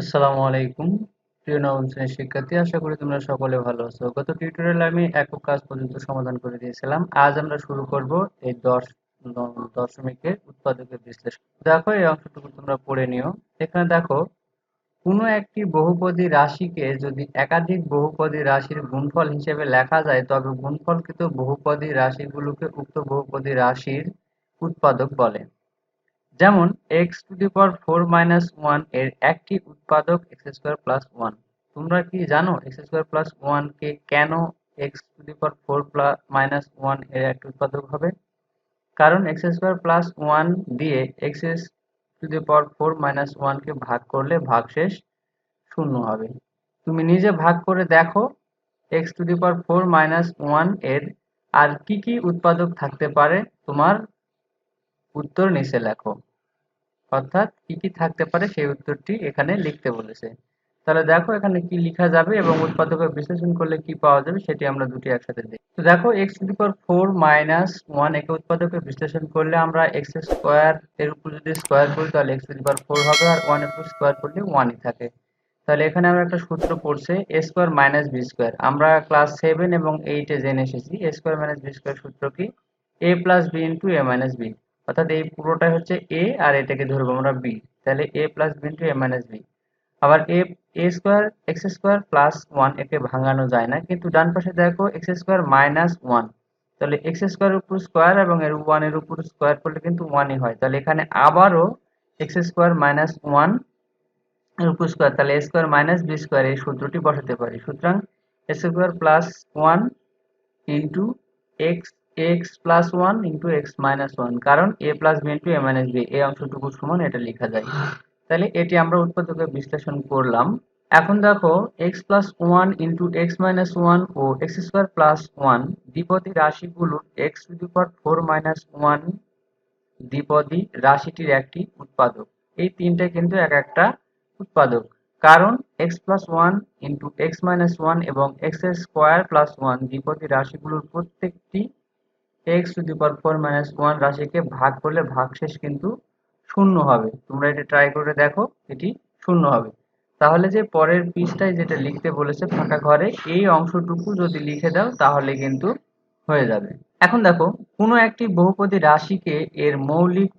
আসসালামু আলাইকুম প্রিয় নবম শ্রেণীর শিক্ষার্থী, আশা করি তোমরা সকলে ভালো আছো। গত টিউটোরিয়ালে আমি একক কাজ পর্যন্ত সমাধান করে দিয়েছিলাম। আজ আমরা শুরু করব এই দশমিকের উৎপাদকের বিশ্লেষণ। দেখো এই অংশটুকু তোমরা পড়ে নিও। এখানে দেখো, কোনো একটি বহুপদী রাশিকে যদি একাধিক বহুপদী রাশির গুণফল হিসেবে লেখা যায়, তবে গুণফলকৃত বহুপদী রাশিগুলোকে উক্ত বহুপদী রাশির উৎপাদক বলে। যেমন x⁴ - 1 এর একটি উৎপাদক x² + 1। তোমরা কি জানো x² + 1 কে কেন x⁴ - 1 এর একটি উৎপাদক হবে? কারণ x² + 1 দিয়ে x⁴ - 1 কে ভাগ করলে ভাগশেষ শূন্য হবে। তুমি নিজে ভাগ করে দেখো x⁴ - 1 এর আর কি কি উৎপাদক থাকতে পারে। তোমার উত্তর নিচে লেখো, অর্থাৎ কি কি থাকতে পারে সেই উত্তরটি এখানে লিখতে বলেছে। তাহলে দেখো এখানে কি লেখা যাবে এবং উৎপাদকের বিশ্লেষণ করলে কি পাওয়া যাবে সেটি আমরা দুটি একসাথে দেখি। তো দেখো x⁴ - 1 একে উৎপাদকের বিশ্লেষণ করলে আমরা x স্কয়ার এর উপর যদি স্কয়ার করি তাহলে x⁴ হবে, আর 1 এর উপর স্কয়ার করলে 1 ই থাকে। তাহলে এখানে আমরা একটা সূত্র পড়ছে a² - b²। আমরা ক্লাস 7 এবং 8 এ জেনে এসেছি a² - b² সূত্র কি? a + b * a - b। অর্থাৎ এই পুরোটাই হচ্ছে a আর এটাকে ধরবো আমরা b। তাহলে a + b * a - b। আবার x² একে ভাঙানো যায় না, কিন্তু ডান পাশে দেখো x² - 1। তাহলে x² এর উপর স্কয়ার এবং এর 1 এর উপর স্কয়ার করলে কিন্তু 1 ই হয়। তাহলে এখানে আবারও x² - 1 এর উপর স্কয়ার, তাহলে a² - b² এই সূত্রটি বসাতে পারি। সুতরাং x² + 1 x + 1 x - 1, কারণ a + b * a - b এই অংশটুকু সমান এটা লেখা যায়। তাহলে এটি আমরা উৎপাদকে বিশ্লেষণ করলাম। এখন দেখো x+1 x - 1 ও x² + 1 দ্বিপদী রাশিগুলোর x⁴ - 1 দ্বিপদী রাশিটির একটি উৎপাদক। এই তিনটে কিন্তু এক একটা উৎপাদক, কারণ x+1 x - 1 এবং x² + 1 দ্বিপদী রাশিগুলোর প্রত্যেকটি x⁴ - 1 রাশিকে ভাগ করলে ভাগশেষ কিন্তু শূন্য হবে। তোমরা এটা ট্রাই করে দেখো, এটি শূন্য হবে। তাহলে যে পরের পৃষ্ঠায় যেটা লিখতে বলেছে ফাঁকা ঘরে, এই অংশটুকু যদি লিখে দাও তাহলে কিন্তু হয়ে যাবে। এখন দেখো, কোনো একটি বহুপদী রাশিকে এর মৌলিক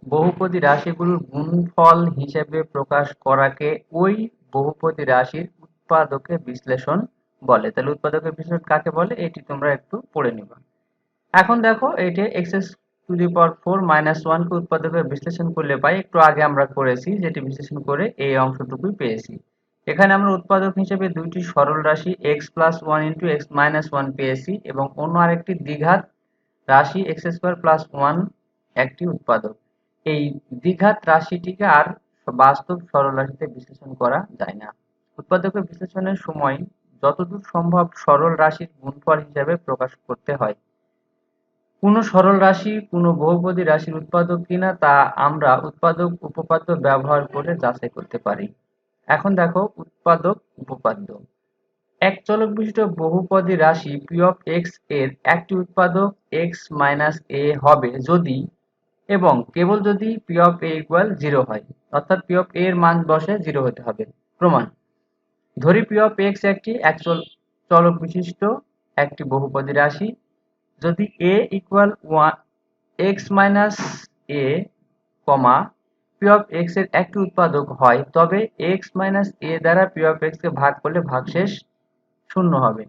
বহুপদী রাশিগুলোর গুণফল হিসেবে প্রকাশ করাকে ওই বহুপদী রাশির উৎপাদকে বিশ্লেষণ বলে। তাহলে উৎপাদকের বিশ্লেষণ কাকে বলে এটি তোমরা একটু পড়ে নিবা। এখন দেখো এইটা x⁴ - 1 কে উৎপাদকে বিশ্লেষণ করলে পাই, একটু আগে আমরা করেছি, যেটি বিশ্লেষণ করে এই অংশটুকুই পেয়েছি। এখানে আমরা উৎপাদক হিসেবে দুইটি সরল রাশি x+1 x - 1 পেয়েছি এবং অন্য আরেকটি দ্বিঘাত রাশি x² + 1 একটি উৎপাদক। এই দ্বিঘাত রাশিটিকে আর বাস্তব সরল রাশিতে বিশ্লেষণ করা যায় না। উৎপাদকের বিশ্লেষণের সময় যতদূর সম্ভব সরল রাশির গুণফল হিসেবে প্রকাশ করতে হয়। কোনো সরল রাশি কোনো বহুপদী রাশির উৎপাদক কিনা তা আমরা উৎপাদক উপপাদ্য ব্যবহার করে যাচাই করতে পারি। এখন দেখো উৎপাদক উপপাদ্য। এক চলক বিশিষ্ট বহুপদী রাশি p of x এর একটি উৎপাদক x - a হবে যদি এবং কেবল যদি p of a = 0 হয়, অর্থাৎ p of a এর মান বসে 0 হতে হবে। প্রমাণ: ধরি p of x একটি এক চলক বিশিষ্ট একটি বহুপদী রাশি। যদি a = x - a, p of x এর একটি উৎপাদক হয়, তবে x - a দ্বারা p of x কে ভাগ করলে ভাগশেষ শূন্য হবে।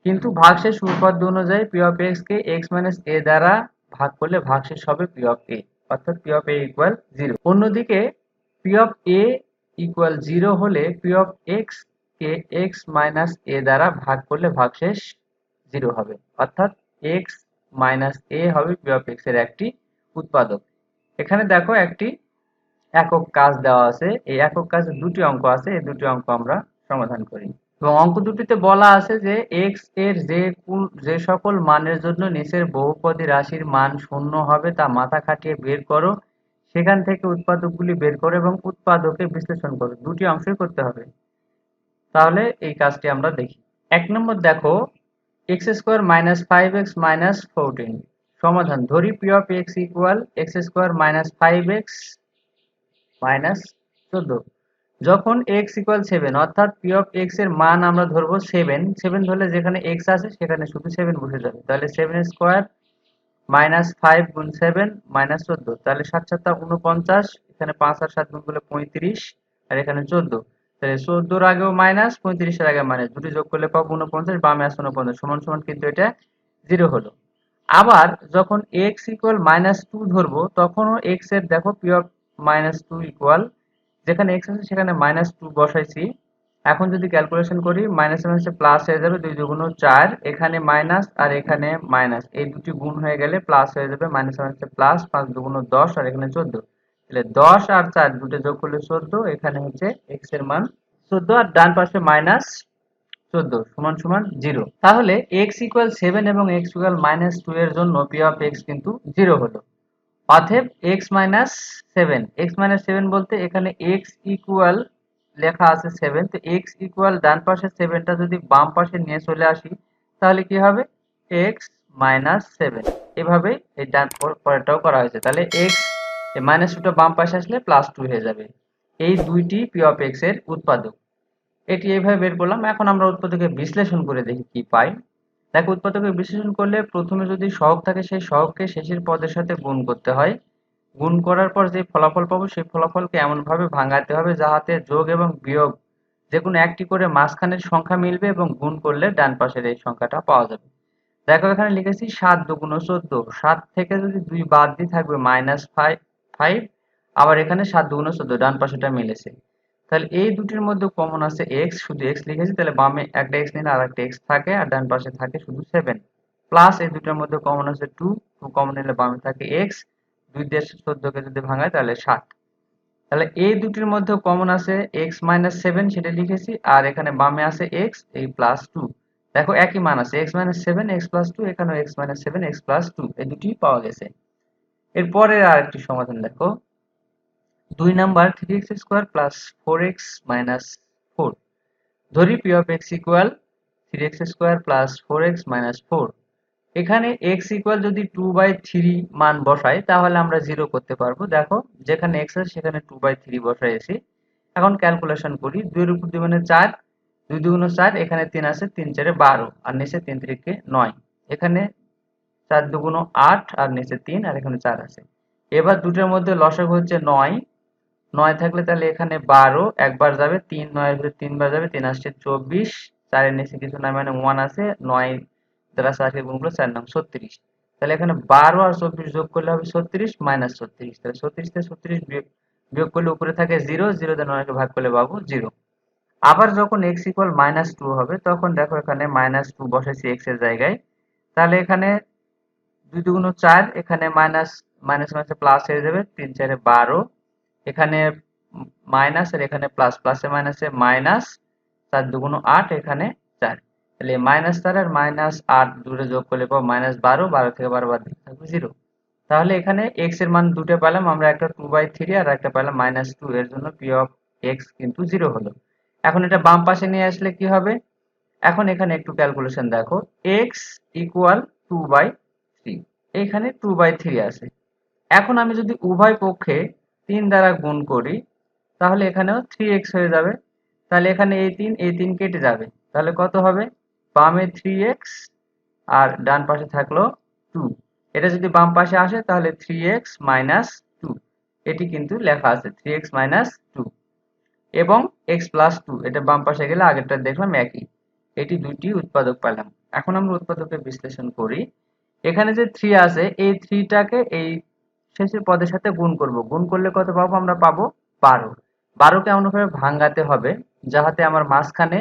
কিন্তু ভাগশেষ উপপাদ্য অনুযায়ী p of x K x - a দ্বারা ভাগ করলে ভাগশেষ হবে p of a, অর্থাৎ p of a = 0। অন্যদিকে p of a = 0 হলে p of x K x - a দ্বারা ভাগ করলে ভাগশেষ 0 হবে, অর্থাৎ x - a হবে p of x এর একটি উৎপাদক। এখানে দেখো একটি একক কাজ দেওয়া আছে। এই একক কাজে দুটি অঙ্ক আছে, এই দুটি অঙ্ক আমরা সমাধান করি। এবং অঙ্ক দুটিতে বলা আছে যে x এর যে সকল মানের জন্য নিচের বহুপদী রাশির মান শূন্য হবে তা মাথা খাটিয়ে বের করো, সেখান থেকে উৎপাদকগুলি বের করো এবং উৎপাদকে বিশ্লেষণ করো। দুটি অংশই করতে হবে। তাহলে এই কাজটি আমরা দেখি। 1 নম্বর দেখো, x² - 5x - 14। সমাধান: ধরি p of x = x² - 5x - 14। যখন x ইকুয়াল 7 অর্থাৎ p অফ x এর মান আমরা ধরবো 7 7 ধরলে যেখানে x আছে সেখানে শুধু 7 বসে যাবে, তাহলে 7 স্কোয়ার মাইনাস 5 গুণ 7 মাইনাস 14, তাহলে 7 7 49, এখানে 5 আর 7 গুণ করলে 35 আর এখানে 14, তাহলে 14 এর আগেও মাইনাস 35 এর আগে মাইনাস, দুটি যোগ করলে পাবো 49, বামে আসে 49 সমান সমান কিন্তু এটা 0 হলো। আবার যখন x ইকুয়াল -2 ধরবো তখনও x এর দেখো p অফ -2 ইকুয়াল, যেখানে x আছে সেখানে -2 বসাইছি। এখন যদি ক্যালকুলেশন করি মাইনাসে মাইনাসে প্লাস হয়ে যাবে, 2 দুগুণ 4, এখানে মাইনাস আর এখানে মাইনাস, এই দুটি গুণ হয়ে গেলে প্লাস হয়ে যাবে, মাইনাসে মাইনাসে প্লাস, 5 দুগুণ 10 আর এখানে 14, তাহলে 10 আর 4 দুটো যোগ করলে 14, এখানে হচ্ছে x এর মান 14 আর ডান পাশে মাইনাস 14 সমান সমান 0। তাহলে x ইকুয়াল 7 এবং x ইকুয়াল -2 এর জন্য p অফ x কিন্তু 0 হলো। অতএব x মাইনাস 7, x মাইনাস 7 বলতে এখানে x ইকুয়াল লেখা আছে 7, তো x ইকুয়াল ডান পাশে 7 টা যদি বাম পাশে নিয়ে চলে আসি তাহলে কি হবে x মাইনাস 7, এভাবে এই ডান পরেরটাও করা হয়েছে, তাহলে x এই -2টা বাম পাশে আসলে +2 হয়ে যাবে। এই দুইটি p অফ x এর উৎপাদক, এটি এইভাবে বের করলাম। এখন আমরা উৎপাদকে বিশ্লেষণ করে দেখি কি পাই। দেখো উৎপাদকে বিশ্লেষণ করলে প্রথমে যদি সহগ থাকে সেই সহগকে শেষের পদের সাথে গুণ করতে হয়, গুণ করার পর যে ফলাফল পাবো সেই ফলাফলকে এমন ভাবে ভাঙাতে হবে যাহাতে যোগ এবং বিয়োগ যে কোনো একটি করে মাঝখানের সংখ্যা মিলবে এবং গুণ করলে ডান পাশের এই সংখ্যাটা পাওয়া যাবে। দেখো এখানে লিখেছি 7 দুগুণ 14, 7 থেকে যদি 2 বাদ দিয়ে থাকবে -5, আবার এখানে 7 দুগুণ 14 ডান পাশেটা মিলেছে, তাহলে এই দুটির মধ্যে কমন আছে x, শুধু x লিখেছি, তাহলে বামে একটা x নিলে আরেকটা x থাকে আর ডান পাশে থাকে শুধু 7, প্লাস এই দুটোর মধ্যে কমন আছে 2, 2 কমন নিলে বামে থাকে x, 2 দিয়ে 14 কে যদি ভাঙায় তাহলে 7, তাহলে এই দুটির মধ্যে কমন আছে x মাইনাস 7 সেটা লিখেছি, আর এখানে বামে আছে x এই প্লাস 2, দেখো একই মান আছে x মাইনাস 7 x প্লাস 2, এখানেও x মাইনাস 7 x প্লাস 2, এই দুটি পাওয়া গেছে। এরপরে আরেকটি সমাধান দেখো, 2 number 3x square plus 4x minus 4, ধরি p of x equal 3x square plus 4x minus 4, এখানে x ইকুয়াল যদি 2/3 মান বসাই তাহলে আমরা 0 করতে পারবো। দেখো যেখানে x আছে সেখানে 2/3 বসাইছি। এখন ক্যালকুলেশন করি, 2 এর উপর 2 মানে 4, 2 দুগুণ 4, এখানে 3 আছে, 3 4 12 আর নিচে 3 3 9, এখানে 4 দুগুণ 8 আর নিচে 3 আর এখানে 4 আছে। এবার দুটোর মধ্যে লসাগু হচ্ছে 9, 9 থাকলে তাহলে এখানে 12 একবার যাবে, 3 9 এর ভিতরে 3 বার যাবে, 3 আসছে 24, 4 এর নিচে কিছু নাই মানে 1 আছে, 9 দ্বারা 4 কে গুণ করলে 4 9 36, তাহলে এখানে 12 আর 24 যোগ করলে হবে 36 মাইনাস 36, তাহলে 36 থেকে 36 বিয়োগ করলে উপরে থাকে 0, 0 দিয়ে 9 কে ভাগ করলে পাবো 0। আবার যখন x ইকুয়াল -2 হবে তখন দেখো এখানে -2 বসাইছি x এর জায়গায়, তাহলে এখানে 2 দুগুণ 4, এখানে মাইনাস মাইনাস মাইনাসে প্লাস হয়ে যাবে, 3 4 12, এখানে মাইনাস আর এখানে প্লাস, প্লাসে মাইনাসে মাইনাস, 4 দুগুণ 8, এখানে 4, তাহলে -4 আর -8 দুটো যোগ করলে পাবো -12, 12 থেকে 12 বাদ দিলে থাকবে 0। তাহলে এখানে x এর মান দুটো পেলাম আমরা, একটা 2/3 আর একটা পেলাম -2, এর জন্য p অফ x কিন্তু 0 হলো। এখন এটা বাম পাশে নিয়ে আসলে কি হবে, এখন এখানে একটু ক্যালকুলেশন দেখো, x ইকুয়াল 2/3, এখানে 2/3 আছে। এখন আমি যদি উভয় পক্ষে 3 দ্বারা গুণ করি তাহলে এখানেও 3x হয়ে যাবে, তাহলে এখানে এই 3 কেটে যাবে, তাহলে কত হবে, বামে 3x আর ডান পাশে থাকলো 2, এটা যদি বাম পাশে আসে তাহলে 3x মাইনাস 2, এটি কিন্তু লেখা আছে 3x মাইনাস 2 এবং x প্লাস 2, এটা বাম পাশে গেলে আগেরটা দেখলাম একই, এটি দুটি উৎপাদক পেলাম। এখন আমরা উৎপাদকের বিশ্লেষণ করি, এখানে যে 3 আছে এই 3 টাকে এই শেষের পদের সাথে গুণ করব, গুণ করলে কত পাবো, আমরা পাবো 12, 12 কে এমনভাবে ভাঙাতে হবে যাহাতে আমার মাঝখানে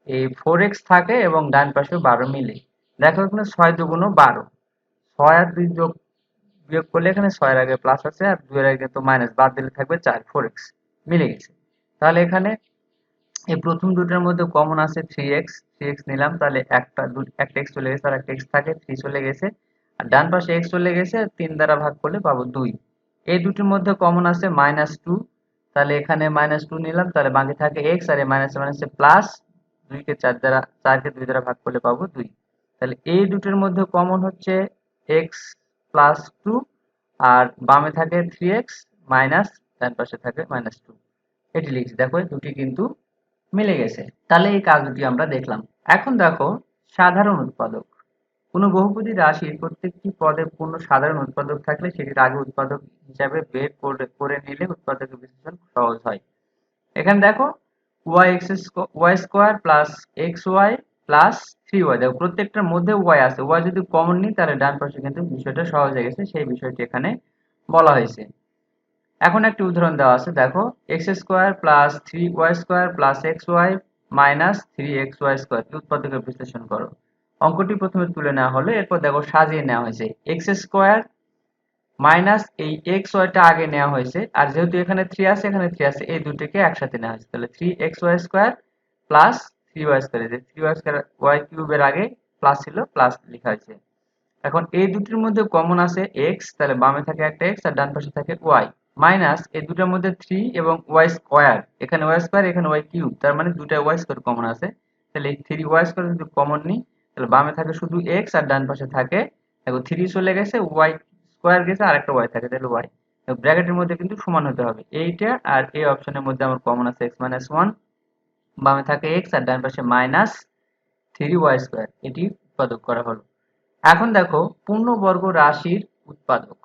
এই 4x থাকে এবং ডান পাশে 12 মিলে। দেখো এখানে 6 দুগুণ 12, 6 আর 2 যোগ বিয়োগ করলে এখানে 6 এর আগে প্লাস আছে আর 2 এর আগে তো মাইনাস, বাদ দিলে থাকবে 4, 4x মিলে গেছে। তাহলে এখানে এই প্রথম দুটোর মধ্যে কমন আছে 3x, 3x নিলাম, তাহলে একটা x চলে গেছে আর একটা x থাকে, 3 চলে গেছে, আর ডান পাশে x চলে গেছে, 3 দ্বারা ভাগ করলে পাবো 2। এই দুটির মধ্যে কমন আছে -2, তাহলে এখানে -2 নিলাম, তাহলে বাকি থাকে x আর এই মাইনাসে মাইনাসে প্লাস, 2 কে 4 দ্বারা 4 কে 2 দ্বারা ভাগ করলে পাবো 2, তাহলে এই দুটোর মধ্যে কমন হচ্ছে x প্লাস 2 আর বামে থাকে 3x মাইনাস, ডান পাশে থাকে -2, এটি লিখছি, দেখো এই দুটি কিন্তু মিলে গেছে। তাহলে এই কাজ দুটি আমরা দেখলাম। এখন দেখো সাধারণ উৎপাদক। কোনো বহুপদী রাশির প্রত্যেকটি পদের পূর্ণ সাধারণ উৎপাদক থাকলে সেটির আগে উৎপাদক হিসাবে বের করে নিলে উৎপাদকের বিশ্লেষণ সহজ হয়। এখানে দেখো Y square plus x Y plus 3y, দেখো প্রত্যেকটার মধ্যে ওয়াই আছে, ওয়াই যদি কমন নিই তাহলে ডান পাশে কিন্তু বিষয়টা সহজ হয়ে গেছে, সেই বিষয়টি এখানে বলা হয়েছে। এখন একটি উদাহরণ দেওয়া আছে, দেখো x square plus 3y square plus x y minus 3xy square উৎপাদকের বিশ্লেষণ করো। অঙ্কটি প্রথমে তুলে নেওয়া হলো, এরপর দেখো সাজিয়ে নেওয়া হয়েছে। এক্স স্কোয়ার মাইনাস এই এক্স ওয়াইটা আগে নেওয়া হয়েছে, আর যেহেতু এখানে 3 আছে এখানে 3 আছে, এই দুটোকে একসাথে নেওয়া হয়েছে, তাহলে 3xy square plus 3y square, যে 3y স্কোয়ার ওয়াই কিউবের আগে প্লাস ছিল, প্লাস লেখা হয়েছে। এখন এই দুটির মধ্যে কমন আছে এক্স, তাহলে বামে থাকে একটা এক্স আর ডান পাশে থাকে ওয়াই, মাইনাস এই দুটার মধ্যে 3 এবং ওয়াই স্কোয়ার, এখানে ওয়াই স্কোয়ার এখানে ওয়াই কিউব, তার মানে দুটা ওয়াই স্কোয়ার কমন আছে, তাহলে এই 3y স্কোয়ার যদি কমন নিই তাহলে বামে থাকে শুধু এক্স আর ডান পাশে থাকে, দেখো 3 চলে গেছে, ওয়াই স্কোয়ার গেছে আর একটা ওয়াই থাকে, তাহলে ওয়াই ব্র্যাকেটের মধ্যে কিন্তু সমান হতে হবে। এইটা আর এই অপশনের মধ্যে আমার কমন আছে এক্স মাইনাস ওয়ান, বামে থাকে এক্স আর ডান পাশে মাইনাস 3y স্কোয়ার, এটি উৎপাদক করা হলো। এখন দেখো পূর্ণবর্গ রাশির উৎপাদক।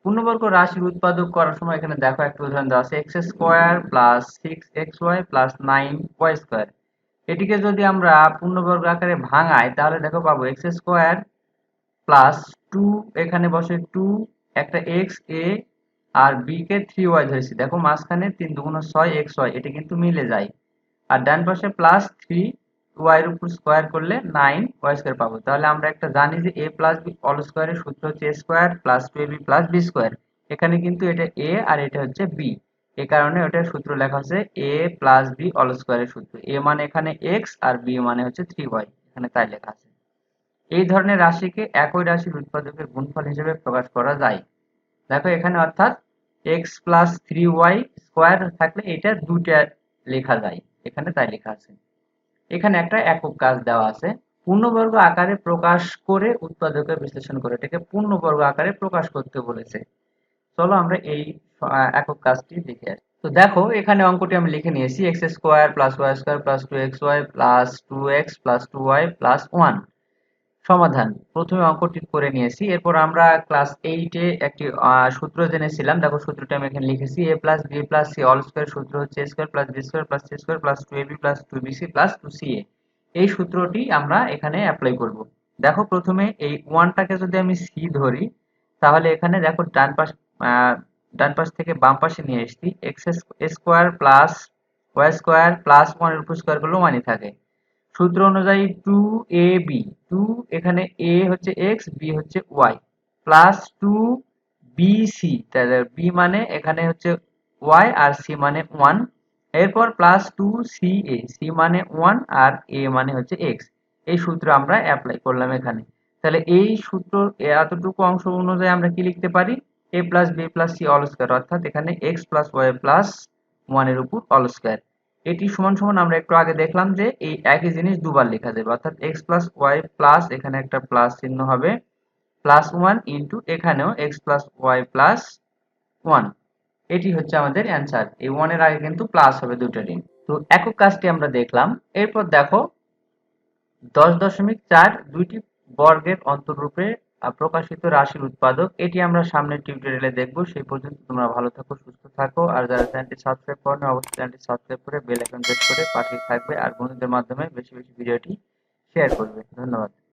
পূর্ণবর্গ রাশির উৎপাদক করার সময় এখানে দেখো একটা উদাহরণ দেওয়া আছে, x square plus 6xy plus 9y square. এটিকে যদি আমরা পূর্ণবর্গ আকারে ভাঙাই তাহলে দেখো পাবো এক্স স্কোয়ার প্লাস 2, এখানে বসে 2, একটা এক্স এ আর বি কে 3y ধরেছি, দেখো মাঝখানে 3 দুগুণ 6 xy, এটা কিন্তু মিলে যায়। আর ডান পাশে প্লাস 3 ওয়াই এর উপর স্কোয়ার করলে 9y স্কোয়ার পাবো। তাহলে আমরা একটা জানি যে a প্লাস বি অল স্কোয়ারের সূত্র হচ্ছে a square plus 2ab plus B square. এখানে কিন্তু এটা a আর এটা হচ্ছে b, এই কারণে ওটার সূত্র লেখা আছে a প্লাস b অল স্কোয়ারের সূত্র। a মানে এখানে x আর b মানে হচ্ছে 3y, এখানে তাই লেখা আছে। এই ধরনের রাশিকে একই রাশির উৎপাদকের গুণফল হিসেবে প্রকাশ করা যায়। দেখো এখানে অর্থাৎ x প্লাস 3y স্কোয়ার থাকলে এটা দুটা লেখা যায়, এখানে তাই লেখা আছে। এখানে একটা একক কাজ দেওয়া আছে, পূর্ণবর্গ আকারে প্রকাশ করে উৎপাদকের বিশ্লেষণ করে, এটাকে পূর্ণবর্গ আকারে প্রকাশ করতে বলেছে। চলো আমরা এই একক কাজটি দেখে আসি। তো দেখো এখানে অঙ্কটি আমি লিখে নিয়েছি, X square plus Y square plus 2xy plus 2x plus 2y plus 1। সমাধান প্রথমে অঙ্কটি করে নিয়েছি, এরপর আমরা ক্লাস 8 এ একটি সূত্র জেনেছিলাম, দেখো সূত্রটা আমি এখানে লিখেছি, a plus B plus C all square সূত্র হচ্ছে a square plus B square plus C square plus 2ab plus 2bc plus 2ca। এই সূত্রটি আমরা এখানে অ্যাপ্লাই করব। দেখো প্রথমে এই 1টাকে যদি আমি c ধরি তাহলে এখানে দেখো ডান পাশ থেকে বাম পাশে নিয়ে এসেছি, X square plus Y square plus 1 এর উপর স্কয়ার করলে 1ই থাকে। সূত্র অনুযায়ী 2ab, 2 এখানে a হচ্ছে x, b হচ্ছে y প্লাস 2bc, তাহলে b মানে এখানে হচ্ছে y আর c মানে 1, এরপর প্লাস 2ca, c মানে 1 আর a মানে হচ্ছে x। এই সূত্র আমরা অ্যাপ্লাই করলাম এখানে। তাহলে এই সূত্র এতটুকু অংশ অনুযায়ী আমরা কি লিখতে পারি, a plus b plus c all square, অর্থাৎ এখানে x প্লাস y প্লাস 1 এর উপর অল স্কয়ার। এটি সমান সমান আমরা একটু আগে দেখলাম যে এই একই জিনিস দুবার লেখা যাবে, অর্থাৎ x প্লাস ওয়াই প্লাস এখানে একটা প্লাস চিহ্ন হবে প্লাস 1 ইন্টু এখানেও x প্লাস ওয়াই প্লাস 1। এটি হচ্ছে আমাদের অ্যান্সার, এই 1 এর আগে কিন্তু প্লাস হবে দুটোরই। তো একক কাজটি আমরা দেখলাম। এরপর দেখো 10.4 দুইটি বর্গের অন্তররূপে প্রকাশিত রাশির উৎপাদক, এটি আমরা সামনের টিউটোরিয়ালে দেখব। সেই পর্যন্ত তোমরা ভালো থাকো, সুস্থ থাকো, আর যারা চ্যানেলটি সাবস্ক্রাইব করো অবশ্যই চ্যানেলটি সাবস্ক্রাইব করে বেল আইকন প্রেস করে পাশেই থাকবে, আর বন্ধুদের মাধ্যমে বেশি বেশি ভিডিওটি শেয়ার করবে। ধন্যবাদ।